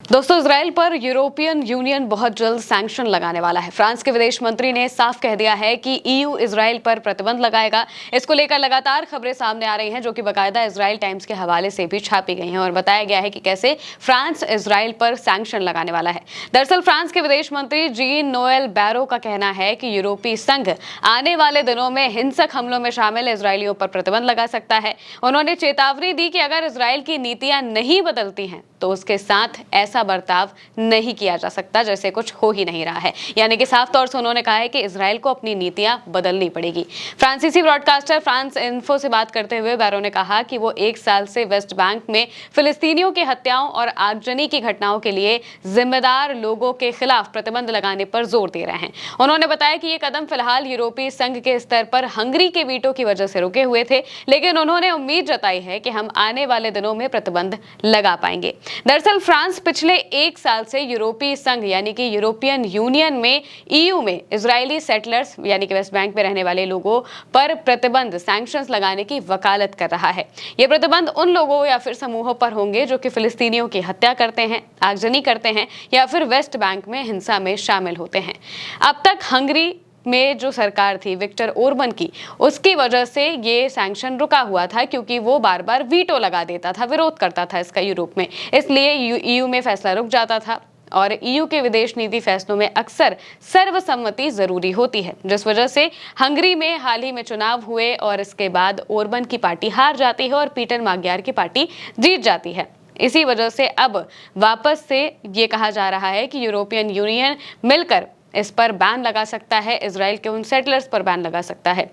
दोस्तों, इजराइल पर European union बहुत जल्द सैंक्शन लगाने वाला है। फ्रांस के विदेश मंत्री ने साफ कह दिया है कि ईयू इजराइल पर प्रतिबंध लगाएगा। इसको लेकर लगातार खबरें सामने आ रही हैं, जो कि बाकायदा इजराइल टाइम्स के हवाले से भी छापी गई हैं और बताया गया है कि कैसे फ्रांस इजराइल पर सैंक्शन लगाने वाला है। दरअसल फ्रांस के विदेश मंत्री जीन नोएल बैरो का कहना है कि यूरोपीय संघ आने वाले दिनों में हिंसक हमलों में शामिल इजरायलियों पर प्रतिबंध लगा सकता है। उन्होंने चेतावनी दी कि अगर इजराइल की नीतियां नहीं बदलती हैं तो उसके साथ ऐसा बर्ताव नहीं किया जा सकता जैसे कुछ हो ही नहीं रहा है। यानी कि साफ तौर से उन्होंने कहा है कि इजराइल को अपनी नीतियां बदलनी पड़ेगी। फ्रांसीसी ब्रॉडकास्टर फ्रांस इन्फो से बात करते हुए बैरो ने कहा कि वो 1 साल से वेस्ट बैंक में फिलिस्तीनियों की हत्याओं और आगजनी की घटनाओं के लिए जिम्मेदार लोगों के खिलाफ प्रतिबंध लगाने पर जोर दे रहे हैं। उन्होंने बताया कि ये कदम फिलहाल यूरोपीय संघ के स्तर पर हंगरी के वीटो की वजह से रुके हुए थे, लेकिन उन्होंने उम्मीद जताई है कि हम आने वाले दिनों में प्रतिबंध लगा पाएंगे। दरअसल फ्रांस पिछले 1 साल से यूरोपीय संघ यानी कि यूरोपियन यूनियन में ईयू में इजरायली सेटलर्स यानी कि वेस्ट बैंक में रहने वाले लोगों पर प्रतिबंध सैंक्शंस लगाने की वकालत कर रहा है। ये प्रतिबंध उन लोगों या फिर समूहों पर होंगे जो कि फिलिस्तीनियों की हत्या करते हैं, आगजनी करते हैं या फिर वेस्ट बैंक में हिंसा में शामिल होते हैं। अब तक हंगरी में जो सरकार थी विक्टर ओरबन की, उसकी वजह से ये सैंक्शन रुका हुआ था, क्योंकि वो बार बार वीटो लगा देता था, विरोध करता था इसका यूरोप में। इसलिए ईयू में फैसला रुक जाता था और ईयू के विदेश नीति फैसलों में अक्सर सर्वसम्मति जरूरी होती है, जिस वजह से हंगरी में हाल ही में चुनाव हुए और इसके बाद ओरबन की पार्टी हार जाती है और पीटर माग्यार की पार्टी जीत जाती है। इसी वजह से अब वापस से ये कहा जा रहा है कि यूरोपियन यूनियन मिलकर इस पर बैन लगा सकता है, इजराइल के उन सेटलर्स पर बैन लगा सकता है।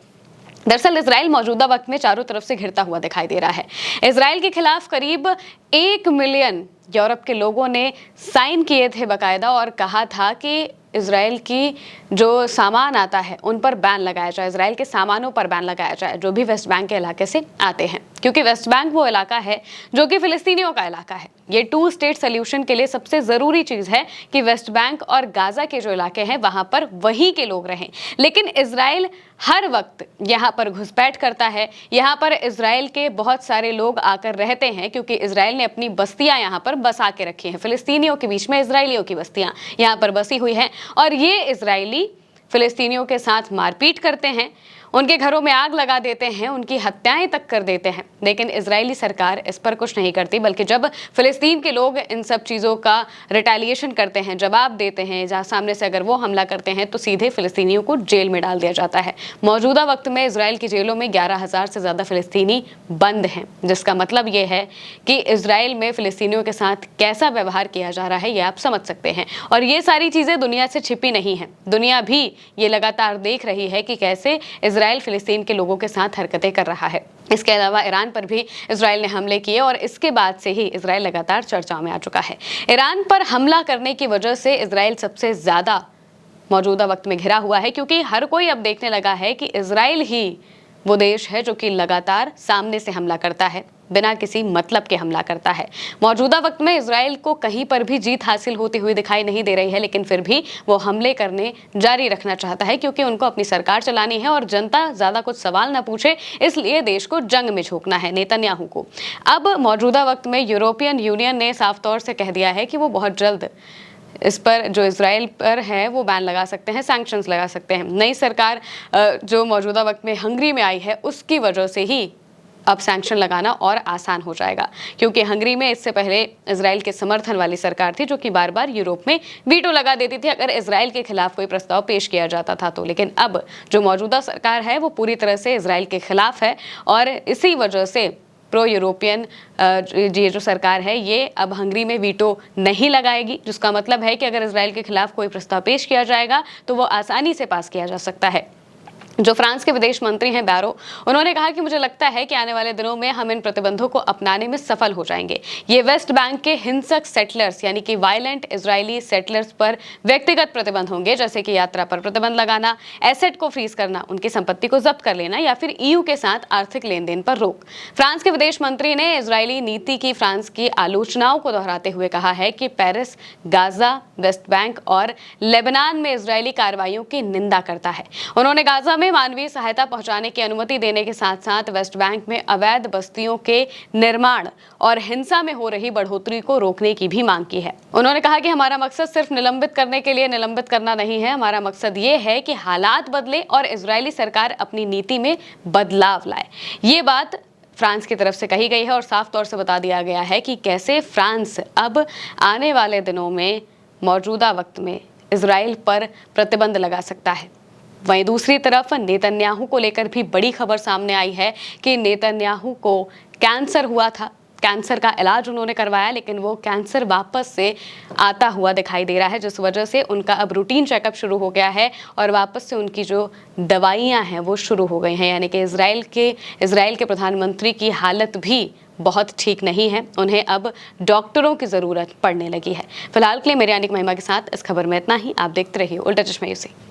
दरअसल इजराइल मौजूदा वक्त में चारों तरफ से घिरता हुआ दिखाई दे रहा है। इजराइल के खिलाफ करीब 1 मिलियन यूरोप के लोगों ने साइन किए थे बाकायदा और कहा था कि इजराइल की जो सामान आता है उन पर बैन लगाया जाए, इजराइल के सामानों पर बैन लगाया जाए जो भी वेस्ट बैंक के इलाके से आते हैं, क्योंकि वेस्ट बैंक वो इलाका है जो कि फिलिस्तीनियों का इलाका है। ये 2 स्टेट सोल्यूशन के लिए सबसे जरूरी चीज है कि वेस्ट बैंक और गाजा के जो इलाके हैं वहां पर वहीं के लोग रहें। लेकिन इजराइल हर वक्त यहाँ पर घुसपैठ करता है, यहाँ पर इजराइल के बहुत सारे लोग आकर रहते हैं, क्योंकि इजराइल ने अपनी बस्तियां यहाँ पर बसा के रखी हैं। फिलिस्तीनियों के बीच में इजरायलियों की बस्तियां यहाँ पर बसी हुई हैं और ये इजरायली फिलिस्तीनियों के साथ मारपीट करते हैं, उनके घरों में आग लगा देते हैं, उनकी हत्याएं तक कर देते हैं। लेकिन इजरायली सरकार इस पर कुछ नहीं करती, बल्कि जब फिलिस्तीन के लोग इन सब चीज़ों का रिटेलिएशन करते हैं, जवाब देते हैं, जहाँ सामने से अगर वो हमला करते हैं तो सीधे फिलिस्तीनियों को जेल में डाल दिया जाता है। मौजूदा वक्त में इजराइल की जेलों में 11,000 से ज़्यादा फिलिस्तीनी बंद हैं, जिसका मतलब ये है कि इजराइल में फिलिस्तीनियों के साथ कैसा व्यवहार किया जा रहा है ये आप समझ सकते हैं। और ये सारी चीज़ें दुनिया से छिपी नहीं हैं, दुनिया भी ये लगातार देख रही है कि कैसे इजराइल फिलिस्तीन के लोगों के साथ हरकतें कर रहा है। इसके अलावा ईरान पर भी इजराइल ने हमले किए और इसके बाद से ही इजराइल लगातार चर्चाओं में आ चुका है। ईरान पर हमला करने की वजह से इजराइल सबसे ज्यादा मौजूदा वक्त में घिरा हुआ है, क्योंकि हर कोई अब देखने लगा है कि इजराइल ही वो देश है जो कि लगातार सामने से हमला करता है, बिना किसी मतलब के हमला करता है। मौजूदा वक्त में इजराइल को कहीं पर भी जीत हासिल होती हुई दिखाई नहीं दे रही है, लेकिन फिर भी वो हमले करने जारी रखना चाहता है, क्योंकि उनको अपनी सरकार चलानी है और जनता ज्यादा कुछ सवाल ना पूछे, इसलिए देश को जंग में झोंकना है नेतन्याहू को। अब मौजूदा वक्त में यूरोपियन यूनियन ने साफ तौर से कह दिया है कि वो बहुत जल्द इस पर जो इजराइल पर है वो बैन लगा सकते हैं, सैंक्शंस लगा सकते हैं। नई सरकार जो मौजूदा वक्त में हंगरी में आई है उसकी वजह से ही अब सैंक्शन लगाना और आसान हो जाएगा, क्योंकि हंगरी में इससे पहले इजराइल के समर्थन वाली सरकार थी जो कि बार बार यूरोप में वीटो लगा देती थी अगर इजराइल के खिलाफ कोई प्रस्ताव पेश किया जाता था तो। लेकिन अब जो मौजूदा सरकार है वो पूरी तरह से इजराइल के खिलाफ है और इसी वजह से प्रो यूरोपियन ये जो सरकार है ये अब हंगरी में वीटो नहीं लगाएगी, जिसका मतलब है कि अगर इजराइल के खिलाफ कोई प्रस्ताव पेश किया जाएगा तो वो आसानी से पास किया जा सकता है। जो फ्रांस के विदेश मंत्री हैं बैरो, उन्होंने कहा कि मुझे लगता है कि आने वाले दिनों में हम इन प्रतिबंधों को अपनाने में सफल हो जाएंगे। ये वेस्ट बैंक के हिंसक सेटलर्स यानी कि वायलेंट इजरायली सेटलर्स पर व्यक्तिगत प्रतिबंध होंगे, जैसे कि यात्रा पर प्रतिबंध लगाना, एसेट को फ्रीज करना, उनकी संपत्ति को जब्त कर लेना या फिर ईयू के साथ आर्थिक लेन देन पर रोक। फ्रांस के विदेश मंत्री ने इजरायली नीति की फ्रांस की आलोचनाओं को दोहराते हुए कहा है कि पेरिस गाजा, वेस्ट बैंक और लेबनान में इजरायली कार्रवाइयों की निंदा करता है। उन्होंने गाजा में मानवीय सहायता पहुंचाने की अनुमति देने के साथ साथ वेस्ट बैंक में अवैध बस्तियों के निर्माण और हिंसा में हो रही बढ़ोतरी को रोकने की भी मांग की है। उन्होंने कहा कि हमारा मकसद सिर्फ निलंबित करने के लिए निलंबित करना नहीं है, हमारा मकसद ये है कि हालात बदले और इजरायली सरकार अपनी नीति में बदलाव लाए। ये बात फ्रांस की तरफ से कही गई है और साफ तौर से बता दिया गया है कि कैसे फ्रांस अब आने वाले दिनों में मौजूदा वक्त में इजराइल पर प्रतिबंध लगा सकता है। वहीं दूसरी तरफ नेतन्याहू को लेकर भी बड़ी खबर सामने आई है कि नेतन्याहू को कैंसर हुआ था, कैंसर का इलाज उन्होंने करवाया, लेकिन वो कैंसर वापस से आता हुआ दिखाई दे रहा है, जिस वजह से उनका अब रूटीन चेकअप शुरू हो गया है और वापस से उनकी जो दवाइयां हैं वो शुरू हो गई हैं। यानी कि इजराइल के प्रधानमंत्री की हालत भी बहुत ठीक नहीं है, उन्हें अब डॉक्टरों की ज़रूरत पड़ने लगी है। फिलहाल के लिए मेरे यानी महिमा के साथ इस खबर में इतना ही। आप देखते रहिए उल्टा चश्मा यूसी।